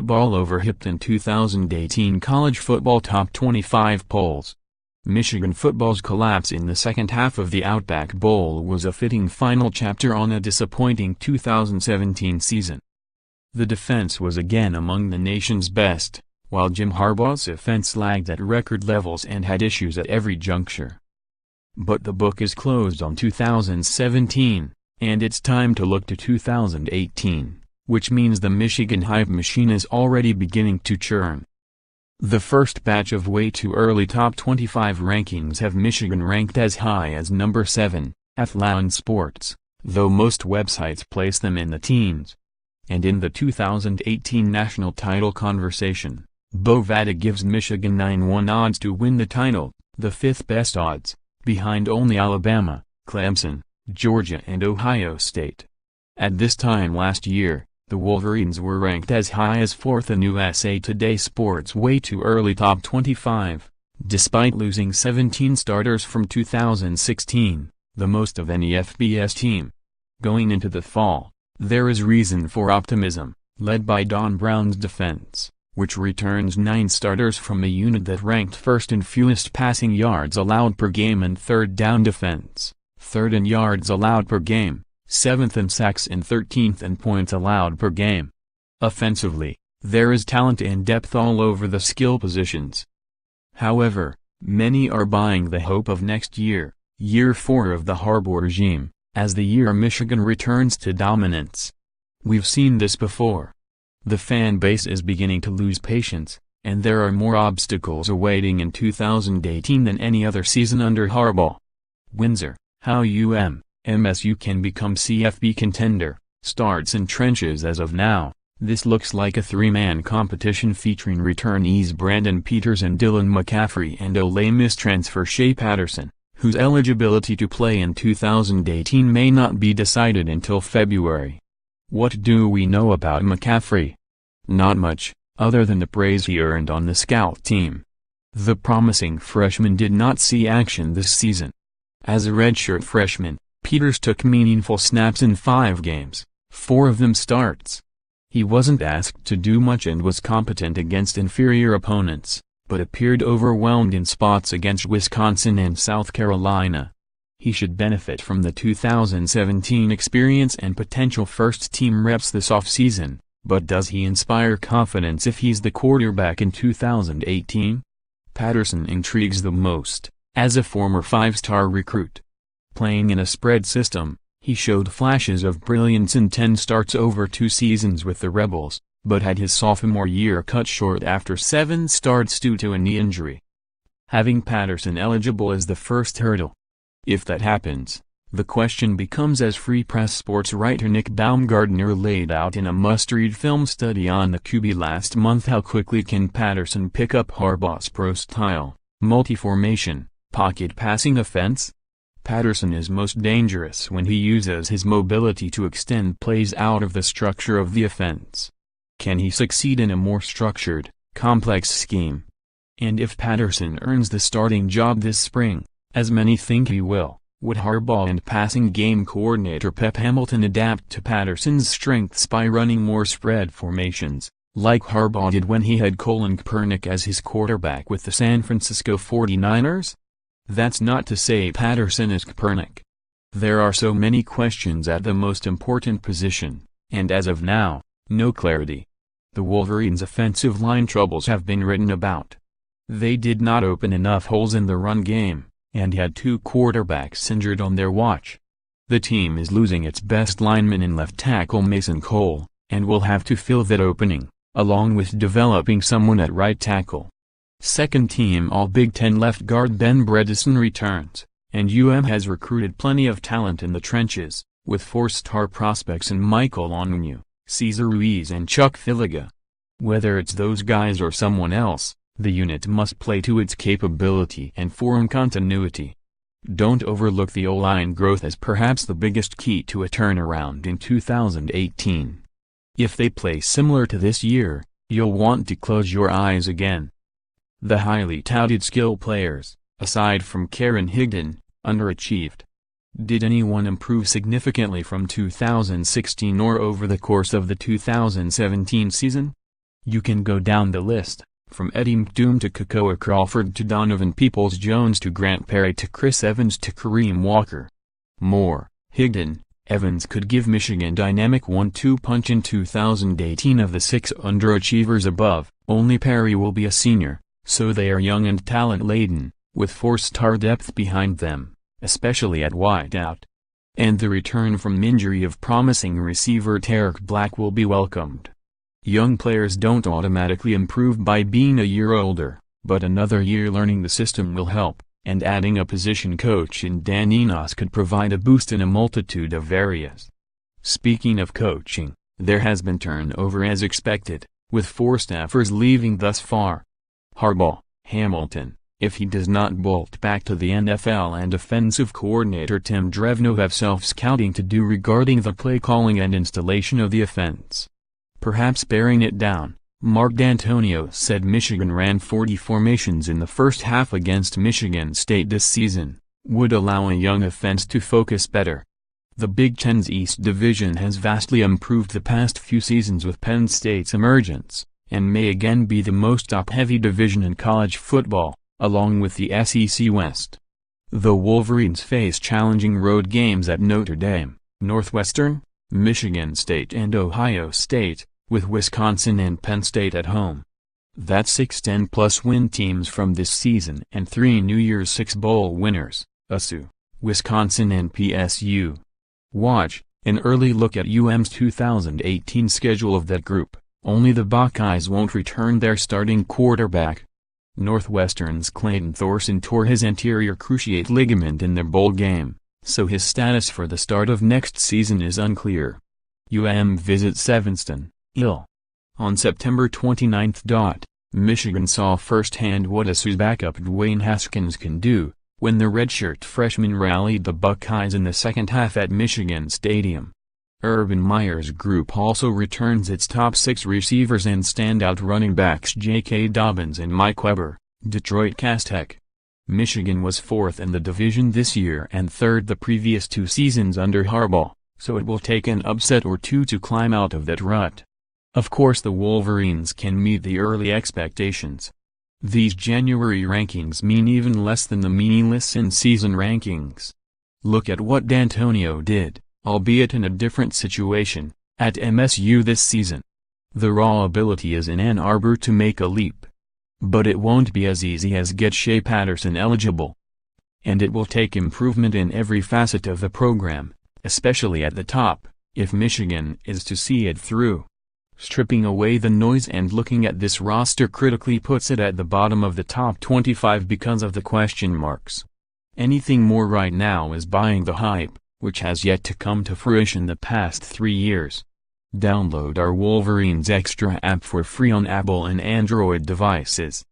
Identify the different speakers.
Speaker 1: football overhyped in 2018 college football top 25 polls. Michigan football's collapse in the second half of the Outback Bowl was a fitting final chapter on a disappointing 2017 season. The defense was again among the nation's best, while Jim Harbaugh's offense lagged at record levels and had issues at every juncture. But the book is closed on 2017, and it's time to look to 2018, which means the Michigan hype machine is already beginning to churn. The first batch of way too early top 25 rankings have Michigan ranked as high as number 7, Athlon Sports, though most websites place them in the teens. And in the 2018 national title conversation, Bovada gives Michigan 9-1 odds to win the title, the fifth best odds, behind only Alabama, Clemson, Georgia and Ohio State. At this time last year, the Wolverines were ranked as high as 4th in USA Today Sports' way too early top 25, despite losing 17 starters from 2016, the most of any FBS team. Going into the fall, there is reason for optimism, led by Don Brown's defense, which returns 9 starters from a unit that ranked first in fewest passing yards allowed per game and third down defense, third in yards allowed per game, 7th in sacks and 13th in points allowed per game. Offensively, there is talent and depth all over the skill positions. However, many are buying the hope of next year, year 4 of the Harbaugh regime, as the year Michigan returns to dominance. We've seen this before. The fan base is beginning to lose patience, and there are more obstacles awaiting in 2018 than any other season under Harbaugh. Windsor, how MSU can become CFB contender, starts in trenches as of now. This looks like a 3-man competition featuring returnees Brandon Peters and Dylan McCaffrey and Ole Miss transfer Shea Patterson, whose eligibility to play in 2018 may not be decided until February. What do we know about McCaffrey? Not much, other than the praise he earned on the scout team. The promising freshman did not see action this season. As a redshirt freshman, Peters took meaningful snaps in 5 games, 4 of them starts. He wasn't asked to do much and was competent against inferior opponents, but appeared overwhelmed in spots against Wisconsin and South Carolina. He should benefit from the 2017 experience and potential first-team reps this offseason, but does he inspire confidence if he's the quarterback in 2018? Patterson intrigues the most, as a former 5-star recruit. Playing in a spread system, he showed flashes of brilliance in 10 starts over 2 seasons with the Rebels, but had his sophomore year cut short after 7 starts due to a knee injury. Having Patterson eligible is the first hurdle. If that happens, the question becomes, as Free Press Sports writer Nick Baumgardner laid out in a must-read film study on the QB last month, how quickly can Patterson pick up Harbaugh's pro-style, multi-formation, pocket passing offense? Patterson is most dangerous when he uses his mobility to extend plays out of the structure of the offense. Can he succeed in a more structured, complex scheme? And if Patterson earns the starting job this spring, as many think he will, would Harbaugh and passing game coordinator Pep Hamilton adapt to Patterson's strengths by running more spread formations, like Harbaugh did when he had Colin Kaepernick as his quarterback with the San Francisco 49ers? That's not to say Patterson is Kaepernick. There are so many questions at the most important position, and as of now, no clarity. The Wolverines' offensive line troubles have been written about. They did not open enough holes in the run game, and had 2 quarterbacks injured on their watch. The team is losing its best lineman in left tackle Mason Cole, and will have to fill that opening, along with developing someone at right tackle. Second-team All-Big Ten left guard Ben Bredesen returns, and has recruited plenty of talent in the trenches, with 4-star prospects in Michael Onwenu, Cesar Ruiz and Chuck Filiga. Whether it's those guys or someone else, the unit must play to its capability and form continuity. Don't overlook the O-line growth as perhaps the biggest key to a turnaround in 2018. If they play similar to this year, you'll want to close your eyes again. The highly touted skill players, aside from Karen Higdon, underachieved. Did anyone improve significantly from 2016 or over the course of the 2017 season? You can go down the list, from Eddie Mcdoom to Kakoa Crawford to Donovan Peoples-Jones to Grant Perry to Chris Evans to Kareem Walker. Moore, Higdon, Evans could give Michigan dynamic 1-2 punch in 2018. Of the 6 underachievers above, only Perry will be a senior, so they are young and talent-laden, with 4-star depth behind them, especially at wideout. And the return from injury of promising receiver Tarek Black will be welcomed. Young players don't automatically improve by being a year older, but another year learning the system will help, and adding a position coach in Dan Enos could provide a boost in a multitude of areas. Speaking of coaching, there has been turnover as expected, with 4 staffers leaving thus far. Harbaugh, Hamilton, if he does not bolt back to the NFL, and offensive coordinator Tim Drevno have self-scouting to do regarding the play calling and installation of the offense. Perhaps bearing it down, Mark D'Antonio said Michigan ran 40 formations in the first half against Michigan State this season, would allow a young offense to focus better. The Big Ten's East Division has vastly improved the past few seasons with Penn State's emergence, and may again be the most top-heavy division in college football, along with the SEC West. The Wolverines face challenging road games at Notre Dame, Northwestern, Michigan State and Ohio State, with Wisconsin and Penn State at home. That's 6 10-plus win teams from this season and 3 New Year's Six Bowl winners, USU, Wisconsin and PSU. Watch, an early look at UM's 2018 schedule of that group. Only the Buckeyes won't return their starting quarterback. Northwestern's Clayton Thorson tore his anterior cruciate ligament in their bowl game, so his status for the start of next season is unclear. UM visits Evanston, Ill. On September 29. Michigan saw firsthand what USU's backup Dwayne Haskins can do, when the redshirt freshman rallied the Buckeyes in the second half at Michigan Stadium. Urban Meyer's group also returns its top 6 receivers and standout running backs J.K. Dobbins and Mike Weber, Detroit Castech. Michigan was 4th in the division this year and 3rd the previous 2 seasons under Harbaugh, so it will take an upset or 2 to climb out of that rut. Of course the Wolverines can meet the early expectations. These January rankings mean even less than the meaningless in-season rankings. Look at what D'Antonio did, albeit in a different situation, at MSU this season. The raw ability is in Ann Arbor to make a leap. But it won't be as easy as get Shea Patterson eligible. And it will take improvement in every facet of the program, especially at the top, if Michigan is to see it through. Stripping away the noise and looking at this roster critically puts it at the bottom of the top 25 because of the question marks. Anything more right now is buying the hype, which has yet to come to fruition the past 3 years. Download our Wolverines Extra app for free on Apple and Android devices.